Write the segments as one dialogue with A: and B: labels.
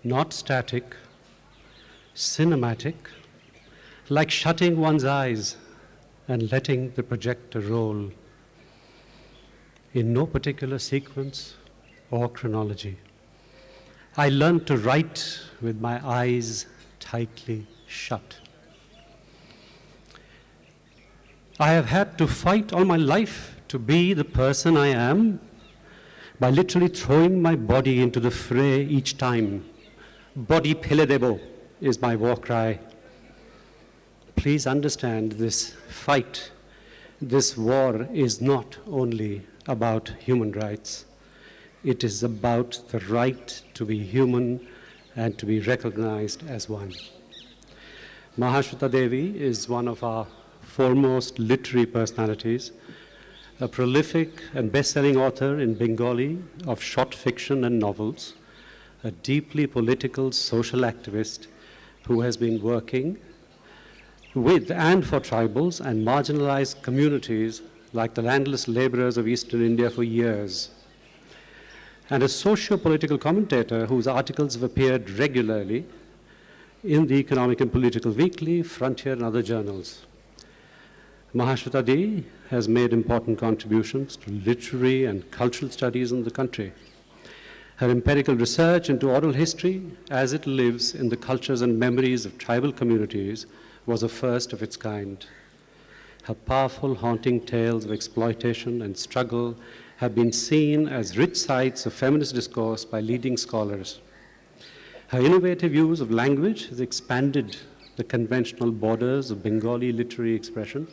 A: not static, cinematic, like shutting one's eyes and letting the projector roll in no particular sequence or chronology. I learned to write with my eyes tightly shut. I have had to fight all my life to be the person I am by literally throwing my body into the fray each time. Body pele debo is my war cry. Please understand, this fight, this war is not only about human rights. It is about the right to be human and to be recognized as one. Mahasweta Devi is one of our foremost literary personalities, a prolific and best-selling author in Bengali of short fiction and novels, a deeply political social activist who has been working with and for tribals and marginalized communities like the landless laborers of Eastern India for years, and a socio-political commentator whose articles have appeared regularly in the Economic and Political Weekly, Frontier, and other journals. Mahasweta Devi has made important contributions to literary and cultural studies in the country. Her empirical research into oral history as it lives in the cultures and memories of tribal communities was a first of its kind. Her powerful, haunting tales of exploitation and struggle have been seen as rich sites of feminist discourse by leading scholars. Her innovative use of language has expanded the conventional borders of Bengali literary expression.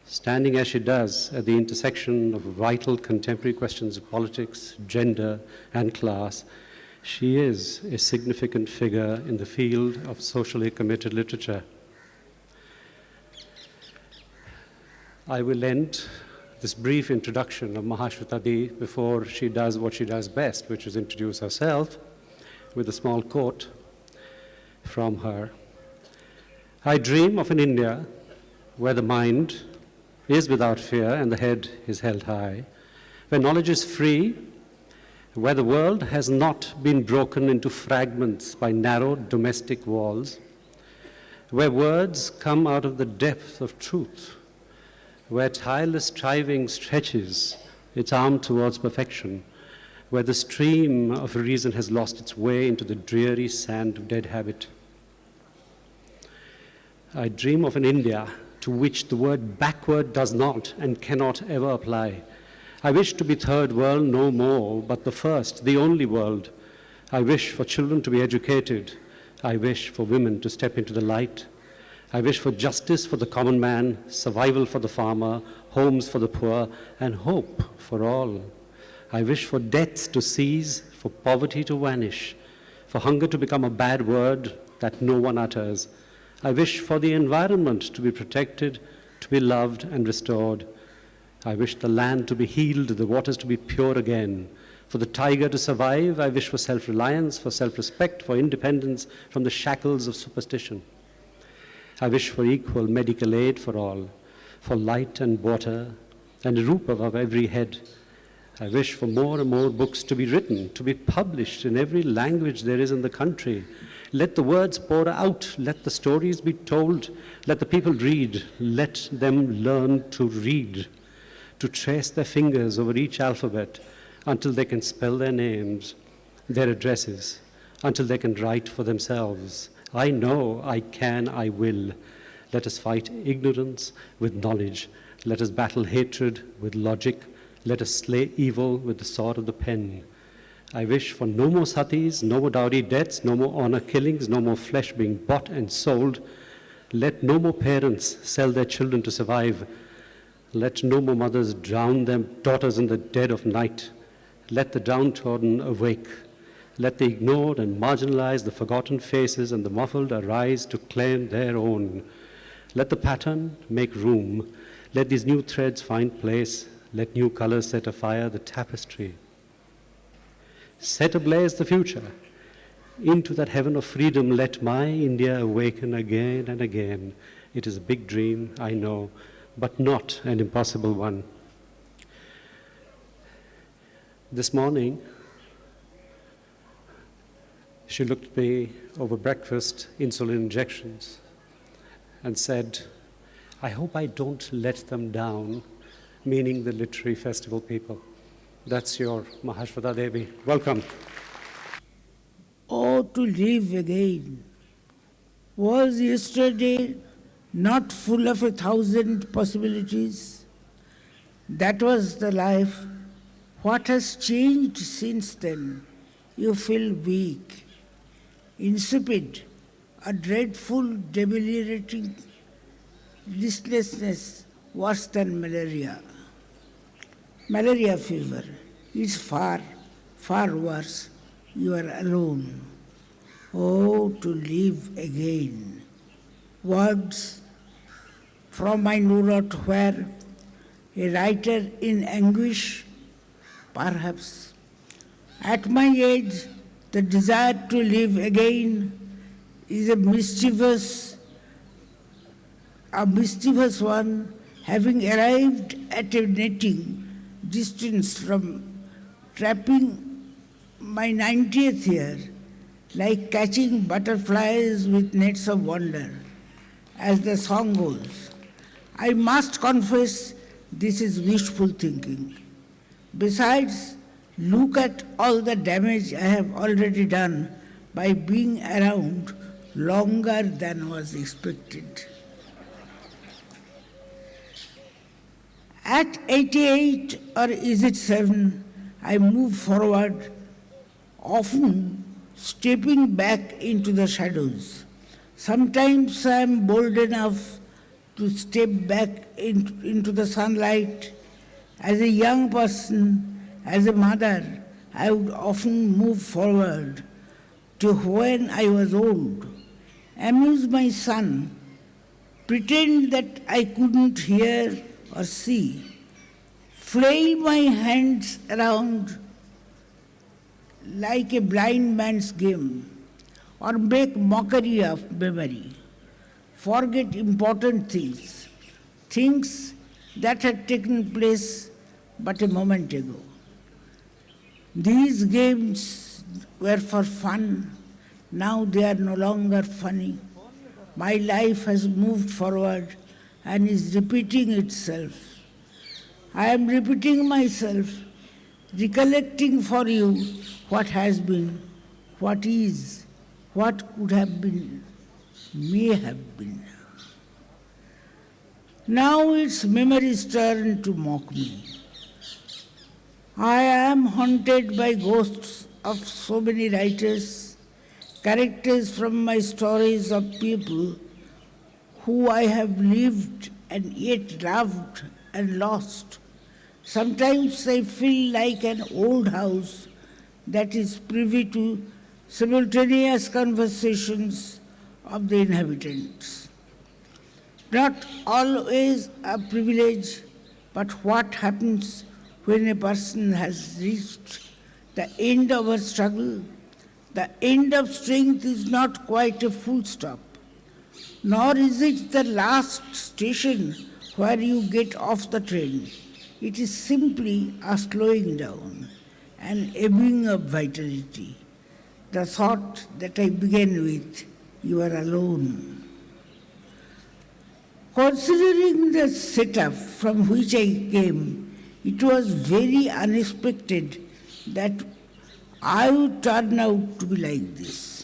A: Standing as she does at the intersection of vital contemporary questions of politics, gender, and class, she is a significant figure in the field of socially committed literature. I will end this brief introduction of Mahasweta Devi before she does what she does best, which is introduce herself, with a small quote from her. I dream of an India where the mind is without fear and the head is held high, where knowledge is free, where the world has not been broken into fragments by narrow domestic walls, where words come out of the depth of truth, where tireless striving stretches its arm towards perfection, where the stream of reason has lost its way into the dreary sand of dead habit. I dream of an India to which the word backward does not and cannot ever apply. I wish to be third world no more, but the first, the only world. I wish for children to be educated. I wish for women to step into the light. I wish for justice for the common man, survival for the farmer, homes for the poor, and hope for all. I wish for death to cease, for poverty to vanish, for hunger to become a bad word that no one utters. I wish for the environment to be protected, to be loved and restored. I wish the land to be healed, the waters to be pure again. For the tiger to survive, I wish for self-reliance, for self-respect, for independence from the shackles of superstition. I wish for equal medical aid for all, for light and water, and a roof above every head. I wish for more and more books to be written, to be published in every language there is in the country. Let the words pour out, let the stories be told, let the people read, let them learn to read, to trace their fingers over each alphabet until they can spell their names, their addresses, until they can write for themselves. I know, I can, I will. Let us fight ignorance with knowledge. Let us battle hatred with logic. Let us slay evil with the sword of the pen. I wish for no more satis, no more dowry debts, no more honor killings, no more flesh being bought and sold. Let no more parents sell their children to survive. Let no more mothers drown their daughters in the dead of night. Let the downtrodden awake. Let the ignored and marginalized, the forgotten faces and the muffled arise to claim their own. Let the pattern make room. Let these new threads find place. Let new colors set afire the tapestry. Set ablaze the future. Into that heaven of freedom, let my India awaken again and again. It is a big dream, I know, but not an impossible one. This morning, She looked at me over breakfast, insulin injections, and said, "I hope I don't let them down," meaning the literary festival people. That's your Mahasweta Devi. Welcome.
B: Oh, to live again. Was yesterday not full of 1,000 possibilities? That was the life. What has changed since then? You feel weak, insipid, a dreadful, debilitating listlessness worse than malaria. Malaria fever is far, far worse. You are alone. Oh, to live again. Words from my note where a writer in anguish, perhaps. At my age, the desire to live again is a mischievous one, having arrived at a netting distance from trapping my 90th year, like catching butterflies with nets of wonder, as the song goes. I must confess this is wishful thinking. Besides, look at all the damage I have already done by being around longer than was expected. At 88, or is it 7, I move forward, often stepping back into the shadows. Sometimes I am bold enough to step back into the sunlight. As a young person, as a mother, I would often move forward to when I was old, amuse my son, pretend that I couldn't hear or see, flail my hands around like a blind man's game, or make mockery of memory, forget important things, things that had taken place but a moment ago. These games were for fun, now they are no longer funny. My life has moved forward and is repeating itself. I am repeating myself, recollecting for you what has been, what is, what could have been, may have been. Now it's memory's turn to mock me. I am haunted by ghosts of so many writers, characters from my stories of people who I have lived and yet loved and lost. Sometimes I feel like an old house that is privy to simultaneous conversations of the inhabitants. Not always a privilege, but what happens when a person has reached the end of a struggle? The end of strength is not quite a full stop, nor is it the last station where you get off the train. It is simply a slowing down, an ebbing of vitality. The thought that I began with, you are alone. Considering the setup from which I came, it was very unexpected that I would turn out to be like this.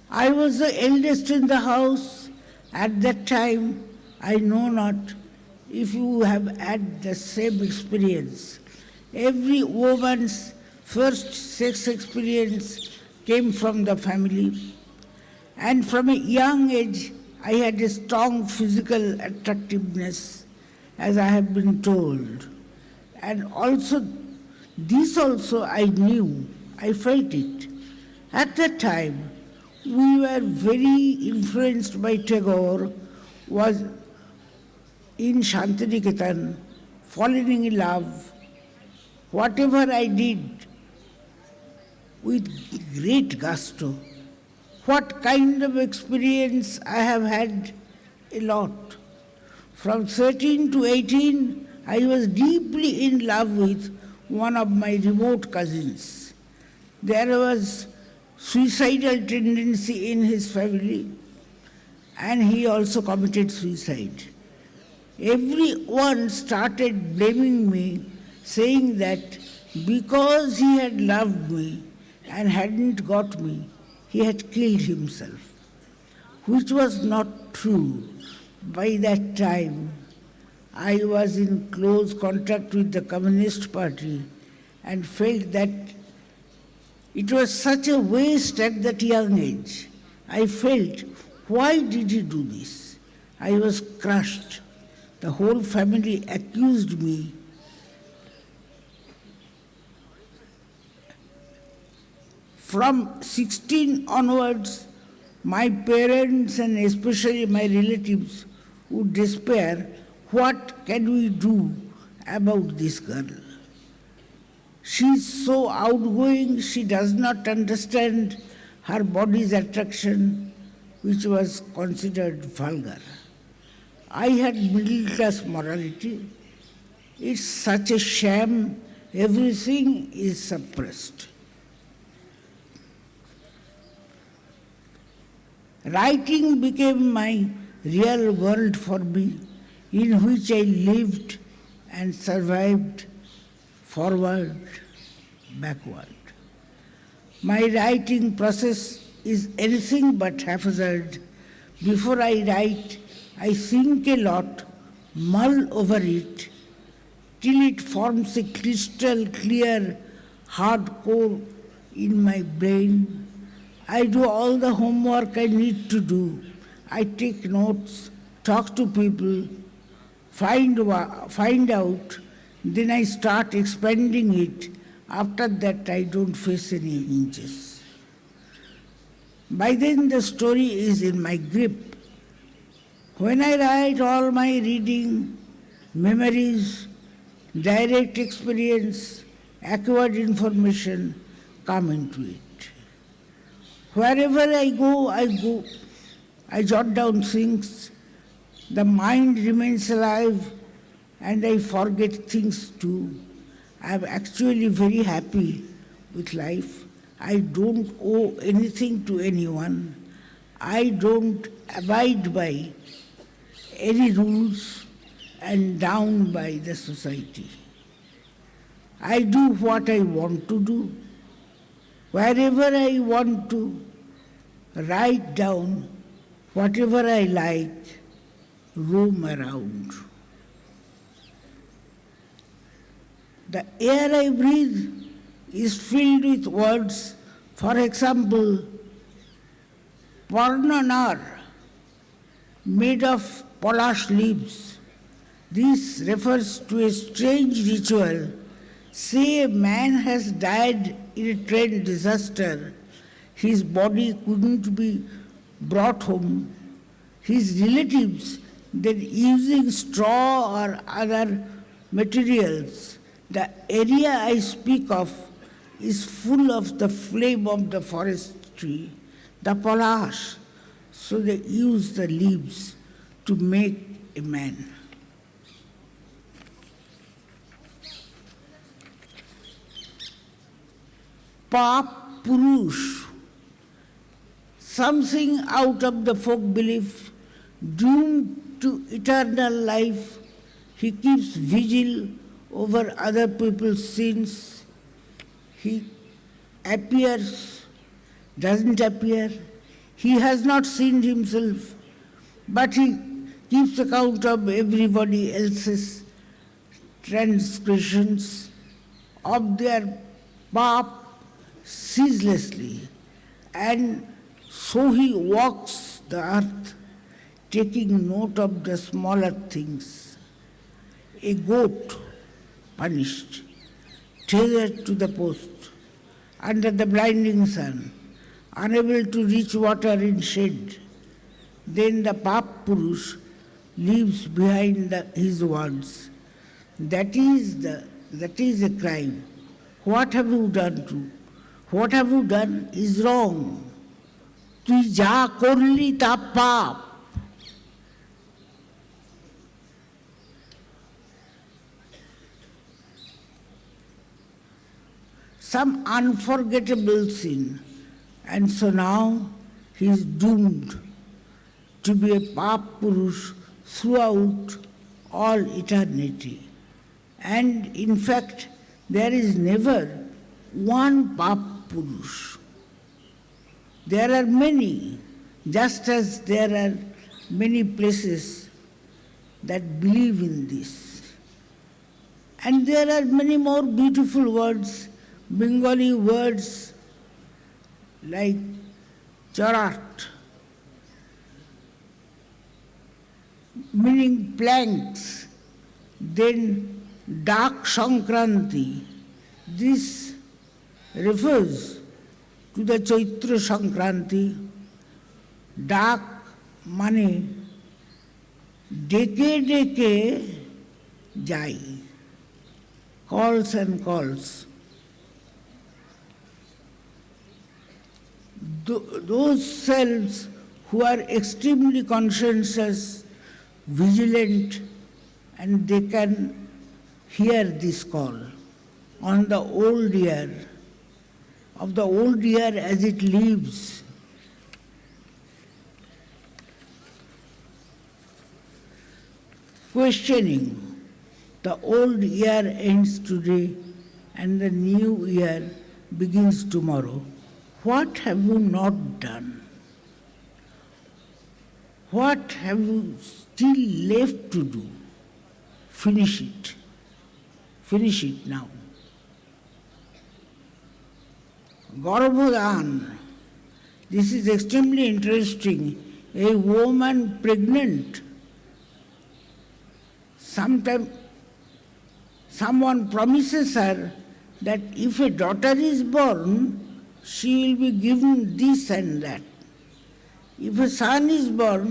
B: I was the eldest in the house. At that time, I know not if you have had the same experience. Every woman's first sex experience came from the family. And from a young age, I had a strong physical attractiveness, as I have been told. And this also I knew, I felt it. At that time, we were very influenced by Tagore, was in Shantiniketan, falling in love. Whatever I did, with great gusto. What kind of experience I have had? A lot. From 13 to 18, I was deeply in love with one of my remote cousins. There was suicidal tendency in his family, and he also committed suicide. Everyone started blaming me, saying that because he had loved me and hadn't got me, he had killed himself, which was not true. By that time, I was in close contact with the Communist Party and felt that it was such a waste at that young age. I felt, why did he do this? I was crushed. The whole family accused me. From 16 onwards, my parents and especially my relatives would despair, what can we do about this girl? She's so outgoing, she does not understand her body's attraction, which was considered vulgar. I had middle class morality. It's such a sham, everything is suppressed. Writing became my real world for me, in which I lived and survived forward, backward. My writing process is anything but haphazard. Before I write, I think a lot, mull over it, till it forms a crystal clear hard core in my brain. I do all the homework I need to do. I take notes, talk to people, find out, then I start expanding it. After that, I don't face any inches. By then, the story is in my grip. When I write, all my reading, memories, direct experience, acquired information come into it. Wherever I go, I jot down things. The mind remains alive and I forget things too. I am actually very happy with life. I don't owe anything to anyone. I don't abide by any rules and down by the society. I do what I want to do. Wherever I want to, write down whatever I like, roam around. The air I breathe is filled with words. For example, Parnanar, made of polash leaves. This refers to a strange ritual. Say a man has died in a train disaster. His body couldn't be brought home. His relatives, then using straw or other materials. The area I speak of is full of the flame of the forest tree, the polash. So they use the leaves to make a man. Pap Purush, something out of the folk belief, doomed to eternal life. He keeps vigil over other people's sins. He appears, doesn't appear. He has not sinned himself, but he keeps account of everybody else's transgressions, of their pap ceaselessly, and so he walks the earth, taking note of the smaller things. A goat punished, tethered to the post, under the blinding sun, unable to reach water in shade. Then the Pap Purush leaves behind his words. That is a crime. What have you done to? What have you done is wrong. তুই যা করলি তা পাপ. some unforgettable sin. And so now he is doomed to be a Pap Purush throughout all eternity. And in fact, there is never one Pap Purush. There are many, just as there are many places that believe in this. And there are many more beautiful words, Bengali words like charat, meaning planks, then Dak Sankranti. This refers to the Chaitra Sankranti. Dak mane ডেকে ডেকে যাই, calls and calls. Those selves who are extremely conscientious, vigilant, and they can hear this call on the old year, of the old year as it leaves. Questioning, the old year ends today and the new year begins tomorrow. What have you not done? What have you still left to do? Finish it. Finish it now. Garbhodan. This is extremely interesting. A woman pregnant, someone promises her that if a daughter is born, she will be given this and that. If a son is born,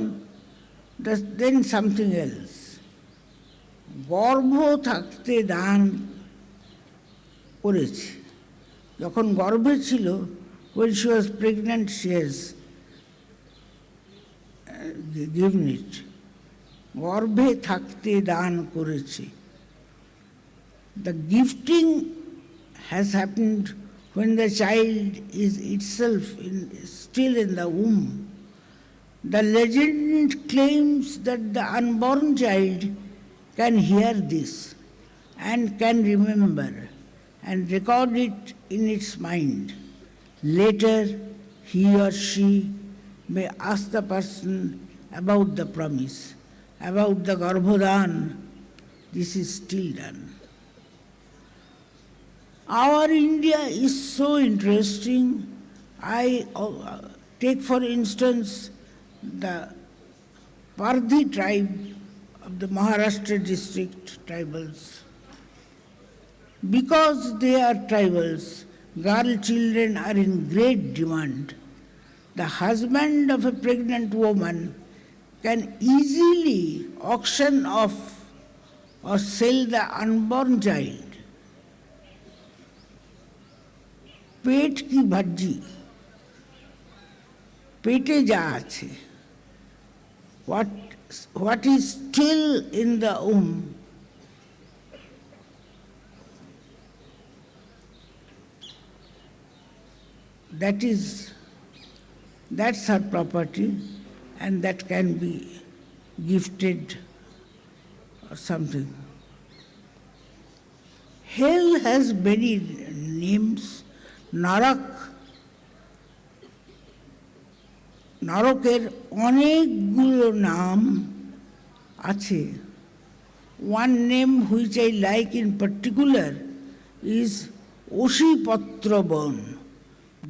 B: then something else. গর্ভ থাকতে দান করেছে, যখন গর্ভে ছিল, when she was pregnant, she has given it. গর্ভে থাকতে দান করেছে. The gifting has happened when the child is itself still in the womb. The legend claims that the unborn child can hear this and can remember and record it in its mind. Later, he or she may ask the person about the promise, about the Garbhodan. This is still done. Our India is so interesting. I take for instance the Pardhi tribe of the Maharashtra district tribals. Because they are tribals, girl children are in great demand. The husband of a pregnant woman can easily auction off or sell the unborn child. পেট কি ভাজি, পেটে যা আছে, what is still in the womb, that's her property, and that can be gifted or something. Hell has many names. নরকের অনেকগুলো নাম আছে. One name which I like in particular is Oshipatra burn.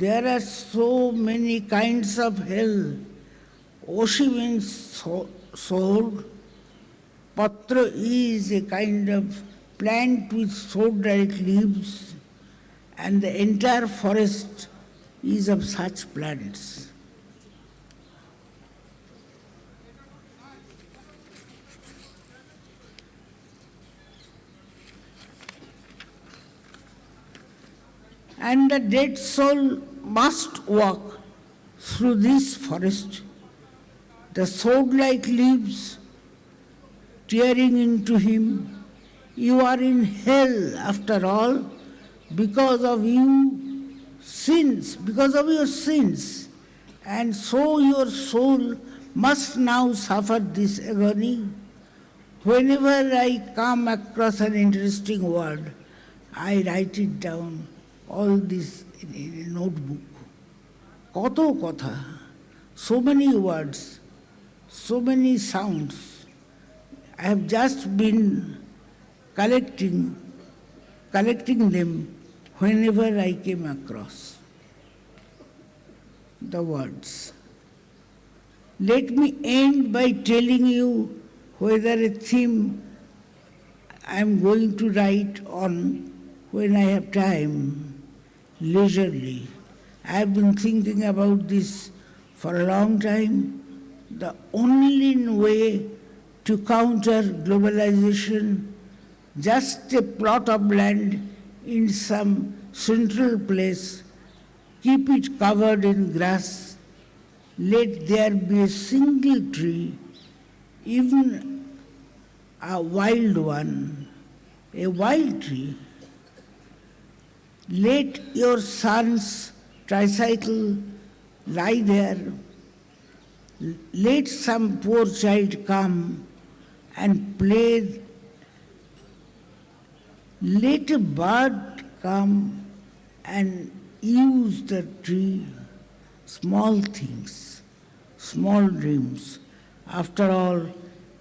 B: There are so many kinds of hell. Oshi means sword. Patra is a kind of plant with sword-like leaves, and the entire forest is of such plants. And the dead soul must walk through this forest, the sword-like leaves tearing into him. You are in hell after all. because of you sins, because of your sins. And so your soul must now suffer this agony. Whenever I come across an interesting word, I write it down, all this in a notebook. Koto kotha, so many words, so many sounds. I have just been collecting them whenever I came across the words. Let me end by telling you whether a theme I am going to write on when I have time, leisurely. I have been thinking about this for a long time. The only way to counter globalization, just a plot of land in some central place, keep it covered in grass, let there be a single tree, even a wild one, a wild tree. Let your son's tricycle lie there. Let some poor child come and play. Let a bird come and use the tree. Small things, small dreams. After all,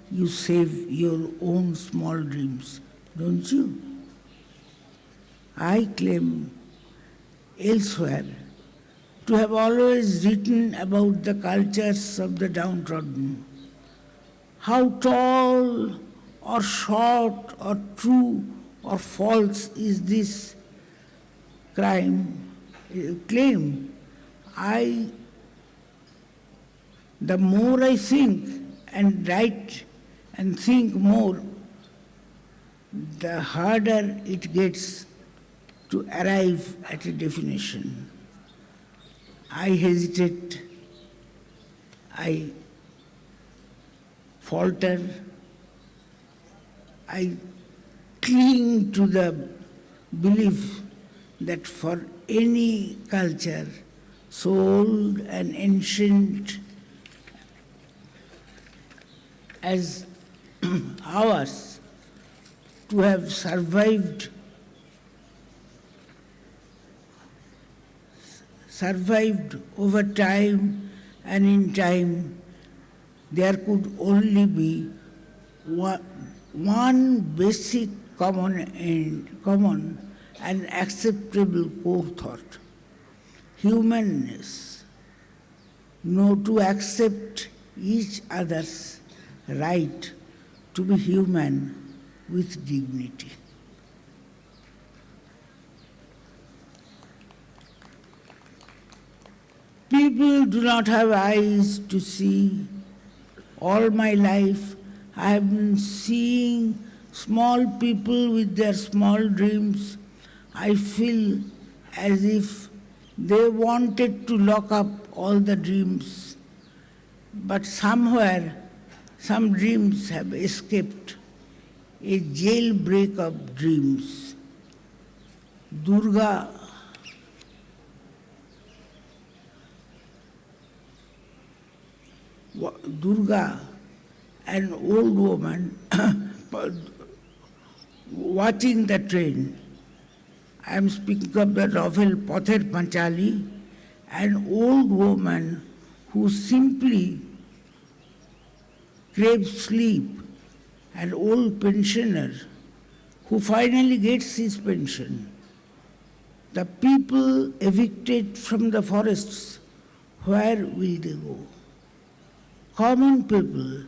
B: you save your own small dreams, don't you? I claim elsewhere to have always written about the cultures of the downtrodden. How tall or short or true or false is this claim? The more I think and write and think more, the harder it gets to arrive at a definition. I hesitate, I falter, I cling to the belief that for any culture so old and ancient as ours to have survived over time and in time, there could only be one basic common and acceptable core thought: humanness. No, to accept each other's right to be human with dignity. People do not have eyes to see. All my life I have been seeing small people with their small dreams. I feel as if they wanted to lock up all the dreams. But somewhere, some dreams have escaped. A jailbreak of dreams. Durga an old woman, watching the train. I am speaking of the novel Pather Panchali, an old woman who simply craves sleep, an old pensioner who finally gets his pension. The people evicted from the forests, where will they go? Common people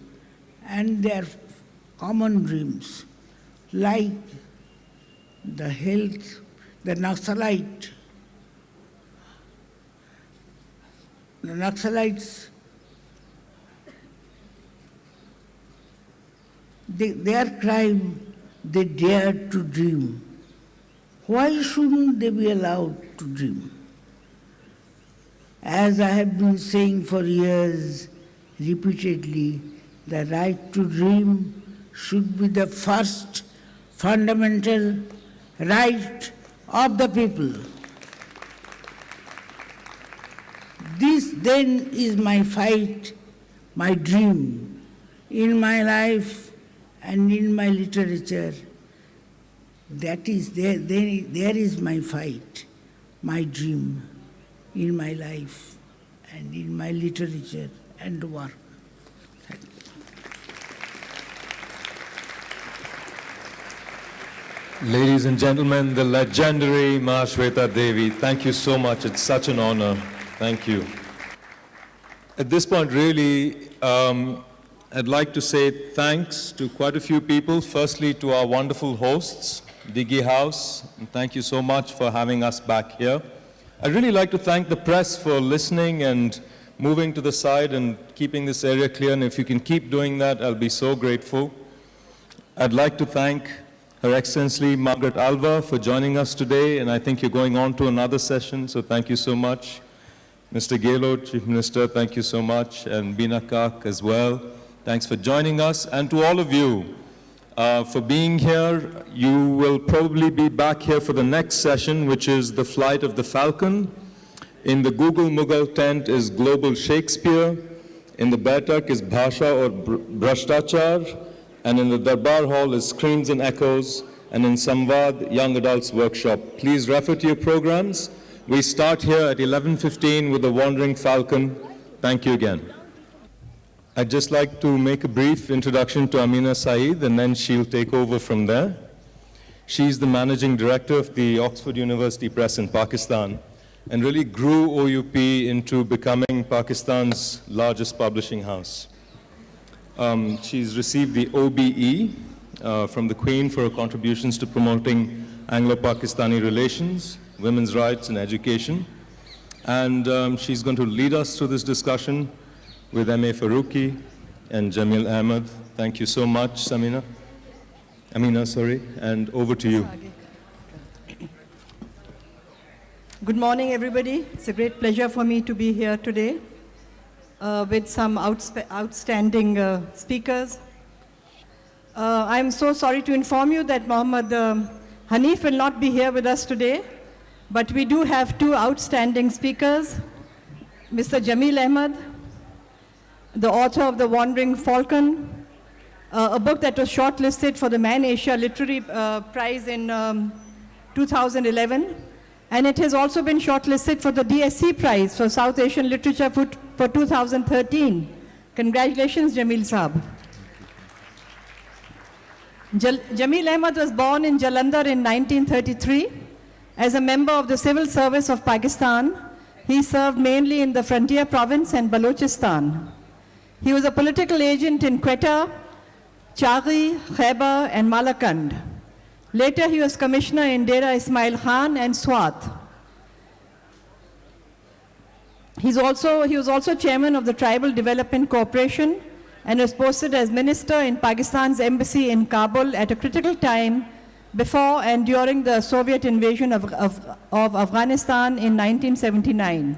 B: and their common dreams, like the health, the Naxalites, their crime, they dared to dream. Why shouldn't they be allowed to dream? As I have been saying for years, repeatedly, the right to dream should be the first fundamental right of the people. This then is my fight, my dream in my life and in my literature. That is, there is my fight, my dream in my life and in my literature and work.
C: Ladies and gentlemen, the legendary Mahasweta Devi, thank you so much. It's such an honor. Thank you. At this point, really, I'd like to say thanks to quite a few people. Firstly, to our wonderful hosts, Diggy House, and thank you so much for having us back here. I'd really like to thank the press for listening and moving to the side and keeping this area clear, and if you can keep doing that, I'll be so grateful. I'd like to thank Her Excellency Margaret Alva for joining us today, and I think you're going on to another session, so thank you so much. Mr. Gehlot, Chief Minister, thank you so much, and Bina Kak as well. Thanks for joining us, and to all of you for being here. You will probably be back here for the next session, which is the Flight of the Falcon. In the Google Mughal tent is Global Shakespeare. In the Baitak is Bhasha or Brashtachar. And in the Darbar Hall is Screams and Echoes. And in Samvad, Young Adults Workshop. Please refer to your programs. We start here at 11:15 with the Wandering Falcon. Thank you again. I'd just like to make a brief introduction to Amina Saeed, and then she'll take over from there. She's the managing director of the Oxford University Press in Pakistan, and really grew OUP into becoming Pakistan's largest publishing house. She's received the OBE from the Queen for her contributions to promoting Anglo-Pakistani relations, women's rights, and education. And she's going to lead us through this discussion with M.A. Farooqi and Jamil Ahmed. Thank you so much, Amina, and over to you.
D: Good morning, everybody. It's a great pleasure for me to be here today with some outstanding speakers. I'm so sorry to inform you that Mohammad Hanif will not be here with us today, but we do have two outstanding speakers, Mr. Jamil Ahmed, the author of The Wandering Falcon, a book that was shortlisted for the Man Asia Literary Prize in 2011. And it has also been shortlisted for the DSC Prize for South Asian Literature for 2013. Congratulations, Jamil Saab. Jamil Ahmed was born in Jalandhar in 1933. As a member of the Civil Service of Pakistan, he served mainly in the Frontier Province and Balochistan. He was a political agent in Quetta, Chaghi, Khyber, and Malakand. Later, he was commissioner in Dera Ismail Khan and Swat. He was also chairman of the Tribal Development Corporation and was posted as minister in Pakistan's embassy in Kabul at a critical time before and during the Soviet invasion of Afghanistan in 1979.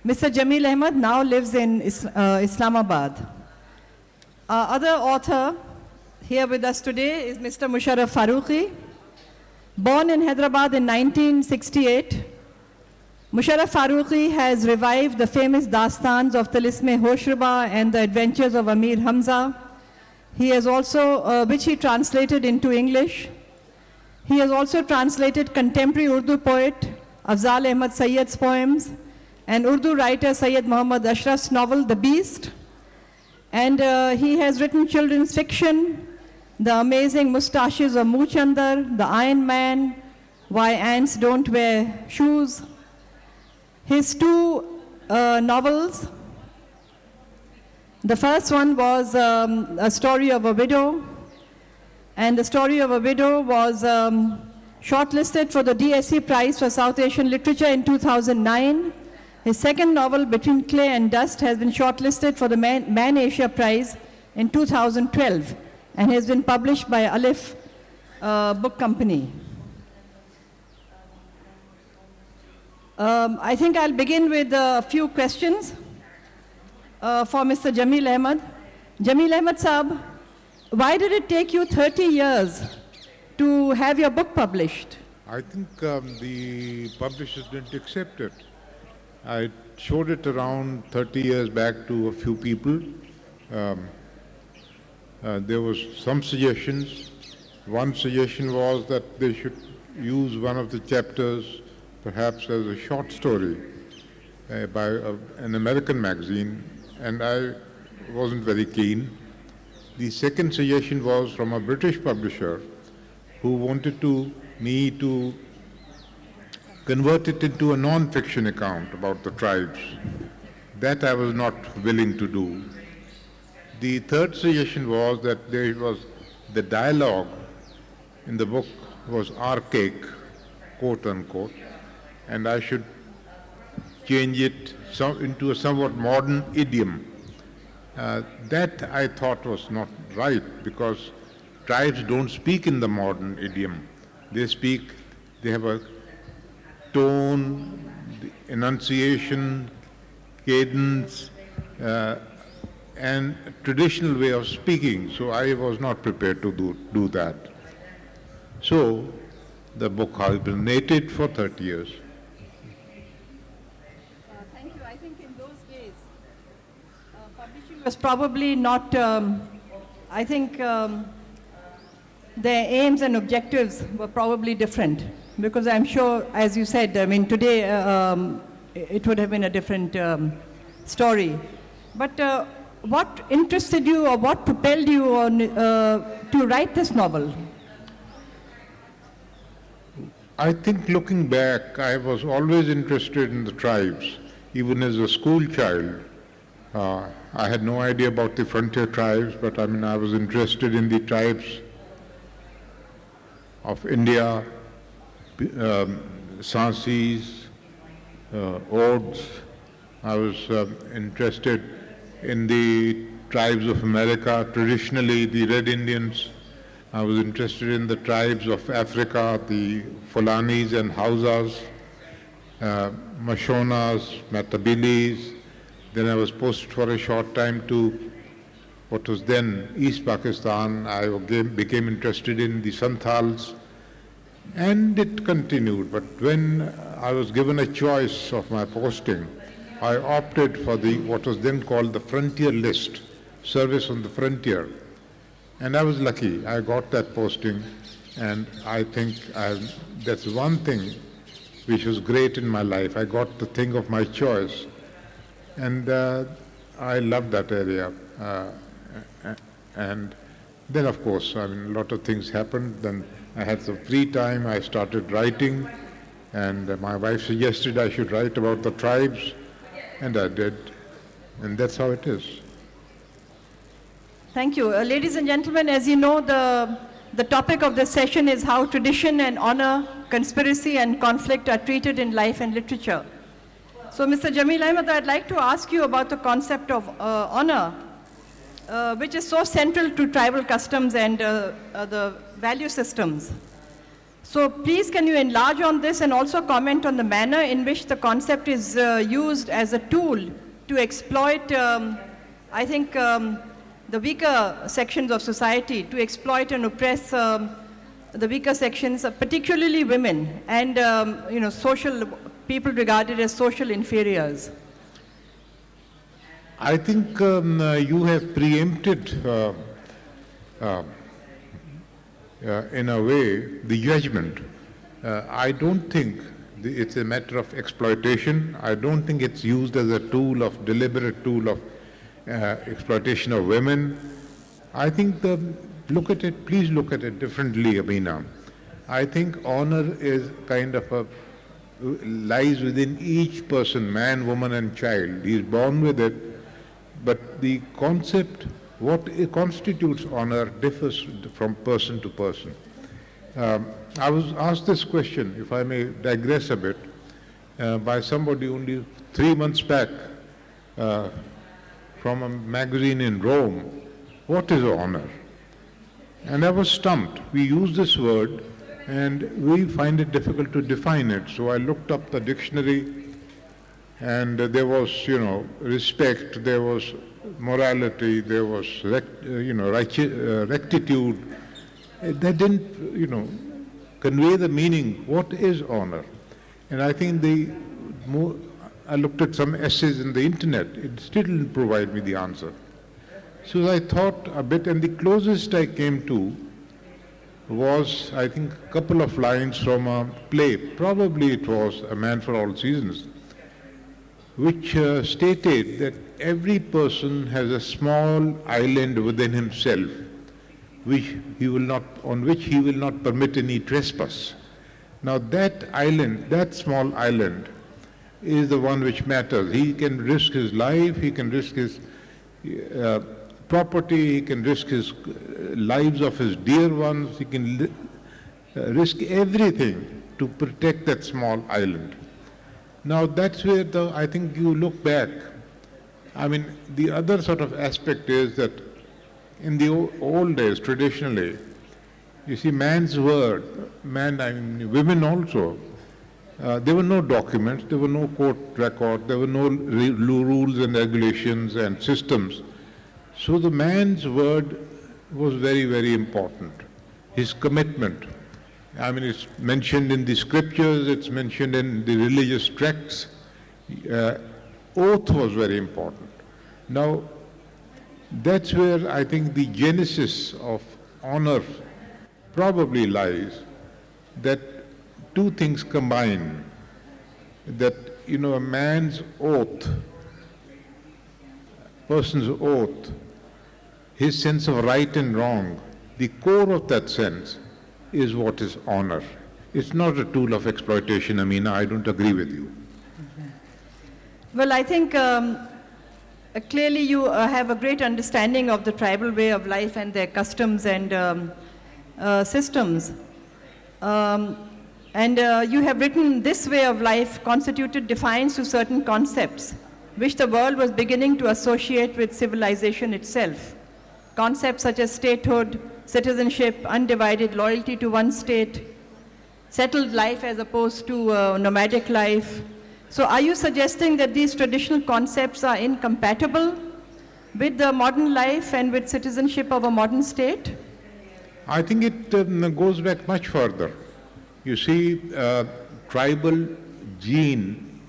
D: Mr. Jamil Ahmed now lives in Islamabad. Our other author here with us today is Mr. Musharraf Farooqi. Born in Hyderabad in 1968, Musharraf Farooqi has revived the famous dastans of Talisme Hoshruba and the adventures of Amir Hamza. He has also, which he translated into English. He has also translated contemporary Urdu poet Afzal Ahmad Sayyed's poems and Urdu writer Sayyid Muhammad Ashraf's novel, The Beast. And he has written children's fiction, The Amazing Mustaches of Moochander, The Iron Man, Why Ants Don't Wear Shoes. His two novels, the first one was A Story of a Widow, and The Story of a Widow was shortlisted for the DSC Prize for South Asian Literature in 2009. His second novel, Between Clay and Dust, has been shortlisted for the Man Asia Prize in 2012 and has been published by Aleph Book Company. I think I'll begin with a few questions for Mr. Jamil Ahmed. Jamil Ahmed Saab, why did it take you 30 years to have your book published?
E: I think the publishers didn't accept it. I showed it around 30 years back to a few people. Um, there was some suggestions. One suggestion was that they should use one of the chapters perhaps as a short story by an American magazine, and I wasn't very keen. The second suggestion was from a British publisher who wanted me to convert it into a non-fiction account about the tribes. That I was not willing to do. The third suggestion was that the dialogue in the book was archaic, quote unquote, and I should change it into a somewhat modern idiom. That I thought was not right, because tribes don't speak in the modern idiom. They have a tone, enunciation, cadence, and traditional way of speaking. So I was not prepared to do that. So the book hibernated for 30 years.
D: Thank you. I think in those days, publishing was probably not, I think their aims and objectives were probably different. Because I'm sure, as you said, I mean, today it would have been a different story. But what interested you or what propelled you on, to write this novel?
E: I think looking back, I was always interested in the tribes, even as a school child. I had no idea about the frontier tribes, but I mean, I was interested in the tribes of India, Sansis, Ods. I was interested in the tribes of America, traditionally the Red Indians. I was interested in the tribes of Africa, the Fulanis and Hausas, Mashonas, Matabilis. Then I was posted for a short time to what was then East Pakistan. I became interested in the Santals, and it continued. But when I was given a choice of my posting, I opted for what was then called the frontier list, service on the frontier. And I was lucky. I got that posting, and I think that's one thing which was great in my life. I got the thing of my choice, and I loved that area. And then, of course, I mean, a lot of things happened. Then I had some free time. I started writing, and my wife suggested I should write about the tribes, and I did. And that's how it is.
D: Thank you. Ladies and gentlemen, as you know, the topic of this session is how tradition and honor, conspiracy and conflict are treated in life and literature. So, Mr. Jamil Ahmed, I'd like to ask you about the concept of honor, which is so central to tribal customs and the value systems. So please, can you enlarge on this and also comment on the manner in which the concept is used as a tool to exploit, I think, the weaker sections of society, to exploit and oppress the weaker sections, particularly women and social people regarded as social inferiors?
E: I think you have preempted, in a way, the judgment. I don't think it's a matter of exploitation. I don't think it's used as a deliberate tool of exploitation of women. I think please look at it differently, Amina. I think honor is kind of lies within each person, man, woman and child. He is born with it, but the concept, what constitutes honor, differs from person to person. I was asked this question, if I may digress a bit, by somebody only 3 months back, from a magazine in Rome, what is honor? And I was stumped. We use this word and we find it difficult to define it. So I looked up the dictionary, and there was, respect, there was morality, there was, rectitude. That didn't, convey the meaning, what is honor? And I think I looked at some essays in the internet, it still didn't provide me the answer. So I thought a bit, and the closest I came to was, I think, a couple of lines from a play, probably it was A Man for All Seasons, which stated that every person has a small island within himself on which he will not permit any trespass. Now that island, that small island, is the one which matters. He can risk his life, he can risk his property, he can risk his lives of his dear ones, he can risk everything to protect that small island. Now that's where I think you look back. I mean, the other sort of aspect is that in the old days, traditionally, you see man's word, women also, there were no documents, there were no court record, there were no rules and regulations and systems. So the man's word was very, very important. His commitment. I mean, it's mentioned in the scriptures, it's mentioned in the religious texts. Oath was very important. Now, that's where I think the genesis of honor probably lies, that two things combine, that, a man's oath, person's oath, his sense of right and wrong, the core of that sense is what is honor. It's not a tool of exploitation, Amina, I don't agree with you.
D: Well, I think clearly you have a great understanding of the tribal way of life and their customs and systems. And you have written, this way of life constituted defiance to certain concepts, which the world was beginning to associate with civilization itself. Concepts such as statehood, citizenship, undivided loyalty to one state, settled life as opposed to nomadic life. So are you suggesting that these traditional concepts are incompatible with the modern life and with citizenship of a modern state?
E: I think it goes back much further. You see, tribal gene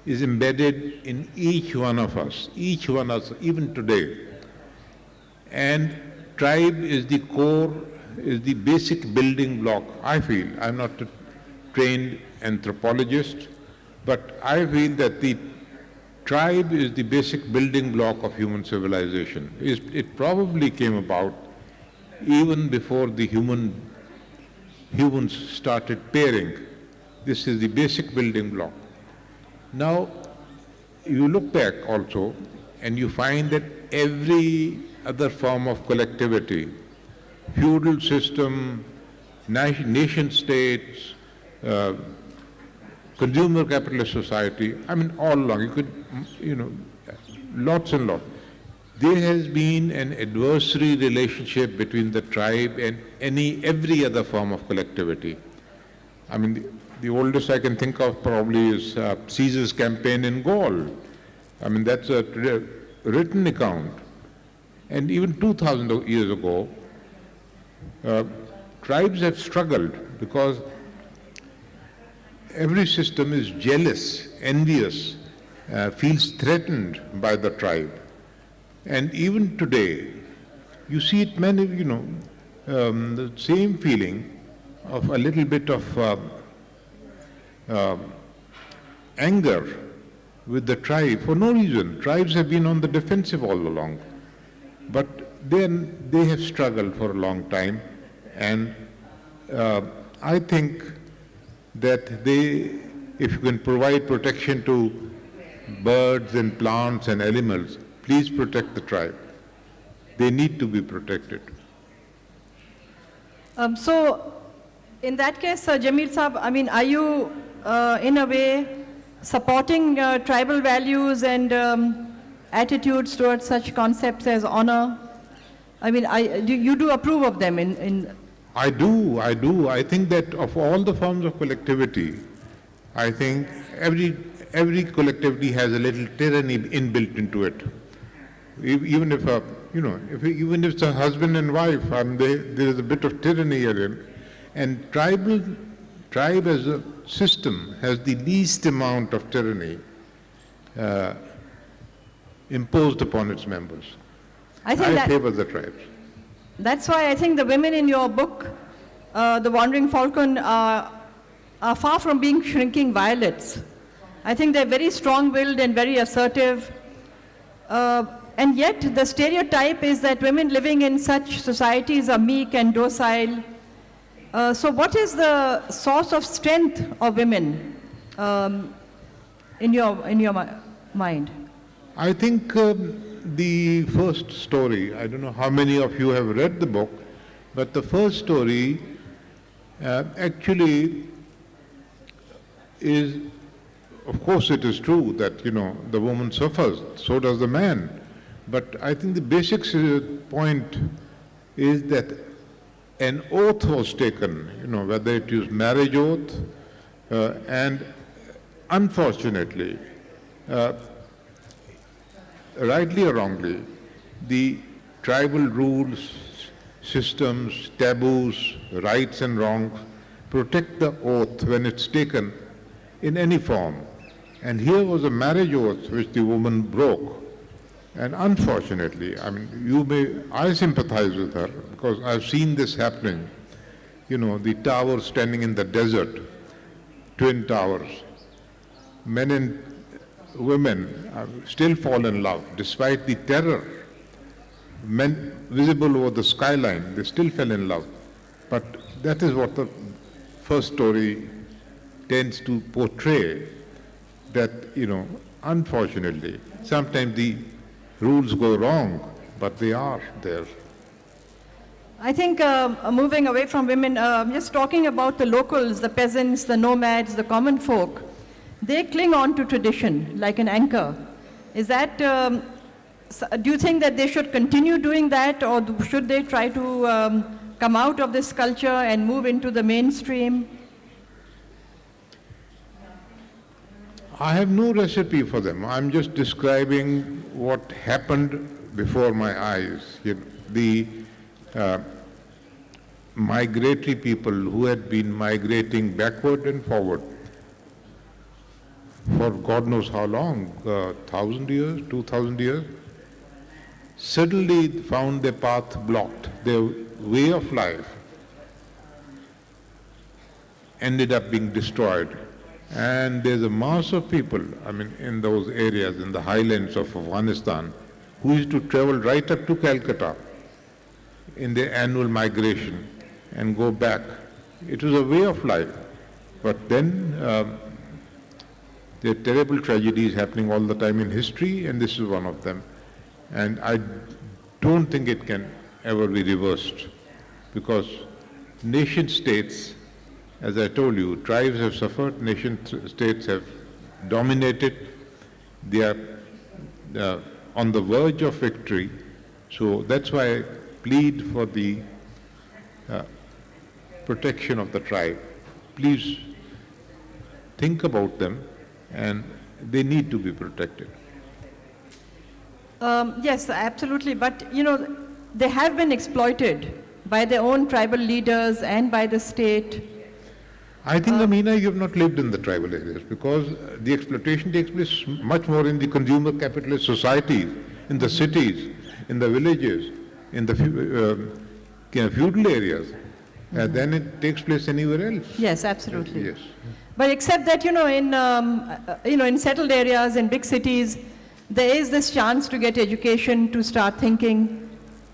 E: is embedded in each one of us, even today. And tribe is the core, is the basic building block, I feel. I'm not a trained anthropologist, but I feel that the tribe is the basic building block of human civilization. It probably came about even before the humans started pairing. This is the basic building block. Now, you look back also, and you find that every other form of collectivity, feudal system, nation states, consumer capitalist society, I mean all along, you could, lots and lots. There has been an adversary relationship between the tribe and every other form of collectivity. I mean, the oldest I can think of probably is Caesar's campaign in Gaul. I mean, that's a written account. And even 2,000 years ago, tribes have struggled because every system is jealous, envious, feels threatened by the tribe. And even today, you see it the same feeling of a little bit of anger with the tribe for no reason. Tribes have been on the defensive all along. But then they have struggled for a long time, and I think that if you can provide protection to birds and plants and animals, please protect the tribe. They need to be protected.
D: So, in that case, Jamil Saab, I mean, are you in a way supporting tribal values and attitudes towards such concepts as honor? I mean, you do approve of them
E: I do. I think that of all the forms of collectivity, I think every collectivity has a little tyranny inbuilt into it. Even if it's a husband and wife, there is a bit of tyranny in. And tribe as a system has the least amount of tyranny imposed upon its members.
D: I think
E: favor the tribes.
D: that's why I think the women in your book, The Wandering Falcon, are far from being shrinking violets. I think they're very strong-willed and very assertive. And yet the stereotype is that women living in such societies are meek and docile. So what is the source of strength of women in your mind?
E: I think the first story, I don't know how many of you have read the book, but the first story actually is, of course it is true that, the woman suffers, so does the man. But I think the basic point is that an oath was taken, whether it is marriage oath, and unfortunately, rightly or wrongly, the tribal rules, systems, taboos, rights and wrongs protect the oath when it's taken in any form. And here was a marriage oath which the woman broke. And unfortunately, I sympathize with her because I've seen this happening. The towers standing in the desert, twin towers. Men and women still fall in love despite the terror. Men visible over the skyline, they still fell in love. But that is what the first story tends to portray, that, unfortunately, sometimes the rules go wrong, but they are there.
D: I think moving away from women, just talking about the locals, the peasants, the nomads, the common folk, they cling on to tradition like an anchor. Is that, do you think that they should continue doing that, or should they try to come out of this culture and move into the mainstream?
E: I have no recipe for them. I'm just describing what happened before my eyes. The migratory people who had been migrating backward and forward for God knows how long, 1,000 years, 2,000 years, suddenly found their path blocked. Their way of life ended up being destroyed. And there's a mass of people, in those areas, in the highlands of Afghanistan, who used to travel right up to Calcutta in their annual migration and go back. It was a way of life. But then there are terrible tragedies happening all the time in history, and this is one of them. And I don't think it can ever be reversed, because nation-states, as I told you, tribes have suffered, nation-states have dominated. They are on the verge of victory. So that's why I plead for the protection of the tribe. Please think about them, and they need to be protected.
D: Yes, absolutely. But, they have been exploited by their own tribal leaders and by the state.
E: I think, Amina, you have not lived in the tribal areas, because the exploitation takes place much more in the consumer capitalist societies, in the cities, in the villages, in the feudal areas, than it takes place anywhere else.
D: Yes, absolutely.
E: Yes.
D: But except that, in settled areas, in big cities, there is this chance to get education, to start thinking,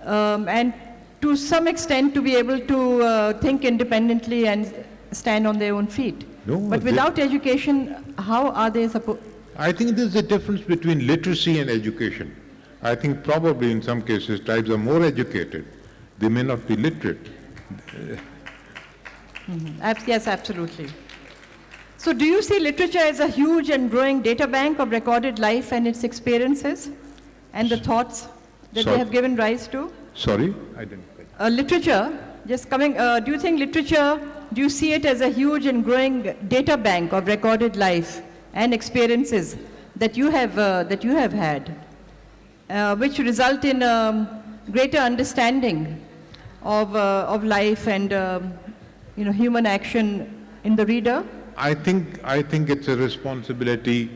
D: and to some extent to be able to think independently and stand on their own feet.
E: No,
D: but without education, how are they supposed?
E: I think there's a difference between literacy and education. I think probably in some cases tribes are more educated. They may not be literate.
D: Yes, absolutely. So do you see literature as a huge and growing data bank of recorded life and its experiences and the thoughts that they have given rise to?
E: Sorry? I didn't.
D: Literature, just coming, do you think literature, do you see it as a huge and growing data bank of recorded life and experiences that you have had, which result in greater understanding of life and human action in the reader?
E: I think it's a responsibility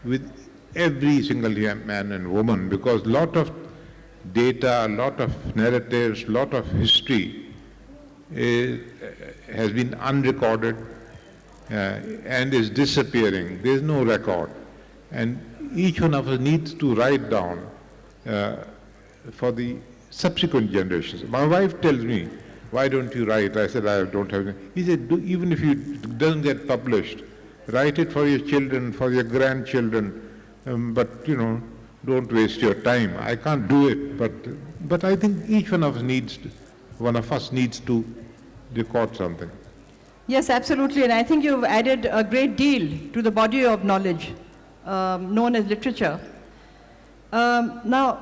E: with every single man and woman, because a lot of data, a lot of narratives, a lot of history has been unrecorded and is disappearing. There is no record. And each one of us needs to write down for the subsequent generations. My wife tells me, why don't you write? I said, I don't have any. He said, even if it doesn't get published, write it for your children, for your grandchildren, but don't waste your time. I can't do it, but I think each one of us needs to record something.
D: Yes, absolutely. And I think you've added a great deal to the body of knowledge known as literature. Now,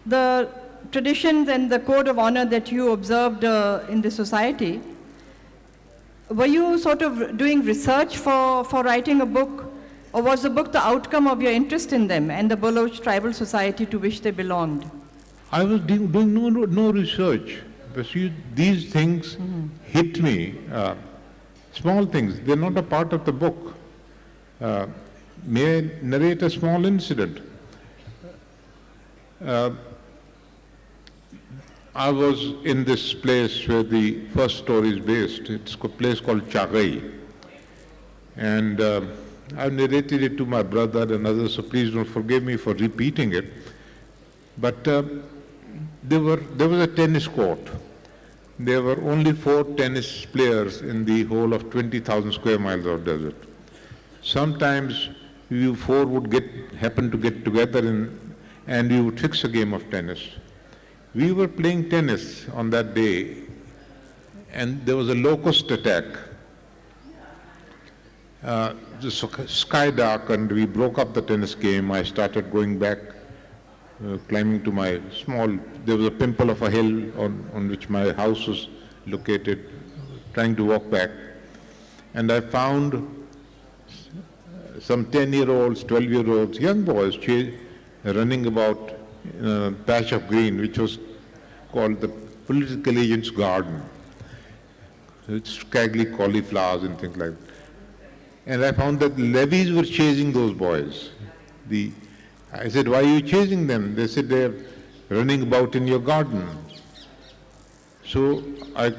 D: the traditions and the code of honor that you observed in the society, were you sort of doing research for writing a book, or was the book the outcome of your interest in them and the Baloch tribal society to which they belonged?
E: I was doing no research. But these things hit me, small things. They're not a part of the book. May I narrate a small incident? I was in this place where the first story is based. It's a place called Chagai. And I've narrated it to my brother and others, so please don't forgive me for repeating it. But there was a tennis court. There were only 4 tennis players in the whole of 20,000 square miles of desert. Sometimes you 4 would happen to get together and we would fix a game of tennis. We were playing tennis on that day, and there was a locust attack. The sky darkened, we broke up the tennis game. I started going back, climbing to my there was a pimple of a hill on which my house was located, trying to walk back. And I found some 10-year-olds, 12-year-olds, young boys running about in a patch of green, which was called the political agent's garden. It's scraggly cauliflowers and things like that. And I found that levies were chasing those boys. I said, why are you chasing them? They said, they're running about in your garden. So I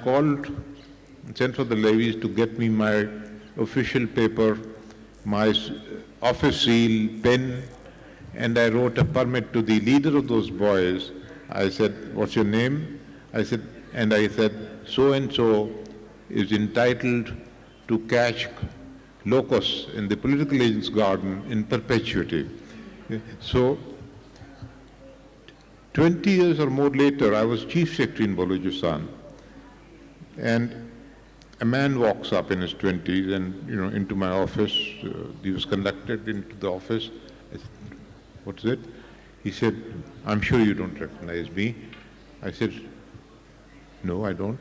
E: sent for the levies to get me my official paper, my office seal, pen, and I wrote a permit to the leader of those boys. I said, what's your name? I said, so-and-so is entitled to catch locusts in the political agent's garden in perpetuity. So 20 years or more later, I was chief secretary in Balochistan, and a man walks up in his 20s and into my office. He was conducted into the office. I said, what's it? He said, I'm sure you don't recognize me. I said, no, I don't.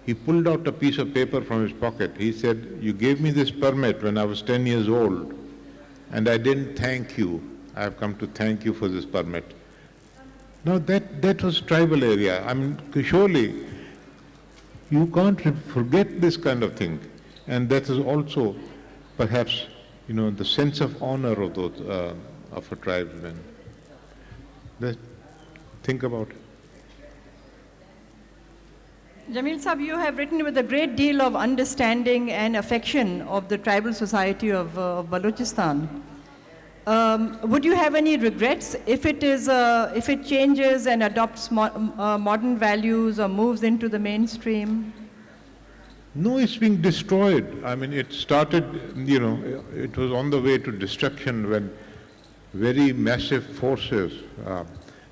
E: He pulled out a piece of paper from his pocket. He said, you gave me this permit when I was 10 years old, and I didn't thank you. I have come to thank you for this permit. Now that was tribal area. I mean, surely you can't forget this kind of thing. And that is also perhaps, the sense of honor of those, of a tribesman. Think about it.
D: Jamil Sahab, you have written with a great deal of understanding and affection of the tribal society of Balochistan. Would you have any regrets if it changes and adopts modern values or moves into the mainstream?
E: No, it's being destroyed. I mean, it started, it was on the way to destruction when very massive forces,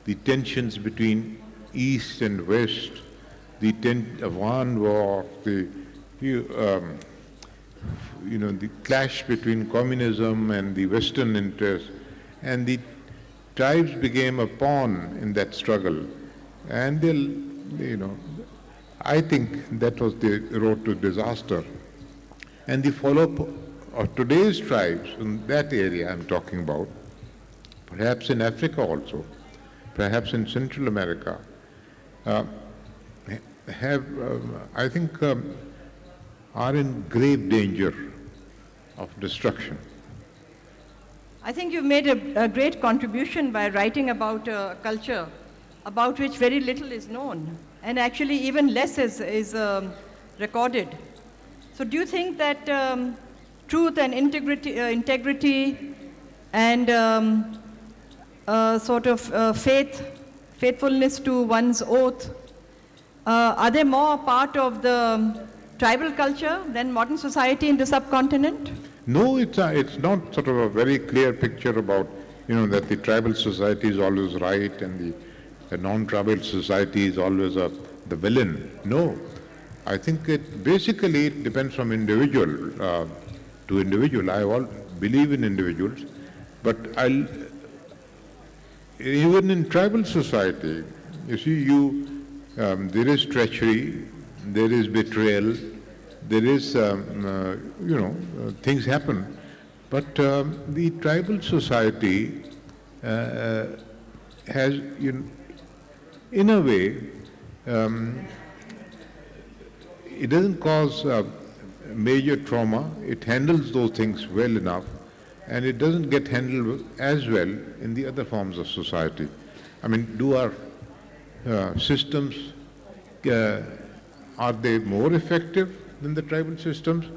E: the tensions between East and West, the Afghan war, the clash between communism and the Western interests, and the tribes became a pawn in that struggle. And I think that was the road to disaster. And the follow-up of today's tribes in that area I'm talking about, perhaps in Africa also, perhaps in Central America, have, I think, are in grave danger of destruction.
D: I think you've made a great contribution by writing about a culture about which very little is known, and actually even less is recorded. So do you think that truth and integrity and sort of faithfulness to one's oath, are they more part of the tribal culture than modern society in the subcontinent?
E: No, it's not sort of a very clear picture about, that the tribal society is always right and the non-tribal society is always the villain. No, I think it depends from individual to individual. I believe in individuals, but even in tribal society, you see, there is treachery, there is betrayal, there is, things happen. But the tribal society has, in a way, it doesn't cause major trauma. It handles those things well enough, and it doesn't get handled as well in the other forms of society. I mean, do our systems, are they more effective than the tribal systems?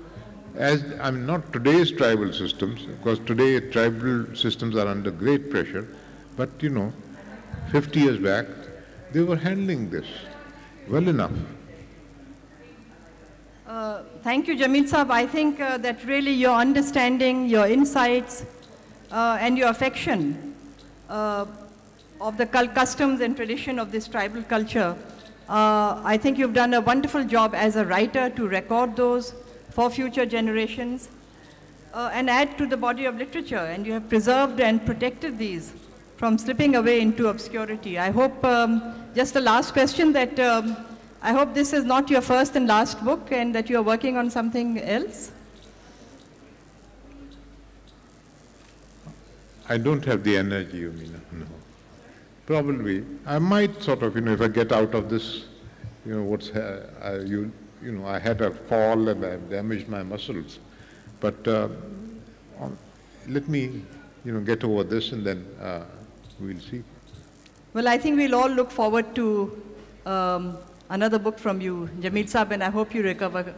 E: Not today's tribal systems, because today tribal systems are under great pressure, but 50 years back, they were handling this well enough.
D: Thank you, Jamil Saab. I think that really your understanding, your insights, and your affection of the customs and tradition of this tribal culture, I think you've done a wonderful job as a writer to record those for future generations and add to the body of literature. And you have preserved and protected these from slipping away into obscurity. I hope, just the last question, that I hope this is not your first and last book and that you are working on something else.
E: I don't have the energy, no. Probably. I might sort of, if I get out of this, I had a fall and I damaged my muscles. But let me, get over this and then we'll see.
D: Well, I think we'll all look forward to another book from you, Jamil Saab, and I hope you recover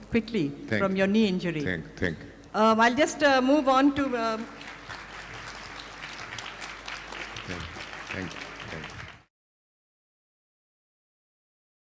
D: quickly from your knee injury.
E: Thank you.
D: I'll just move on to...
E: Thank you.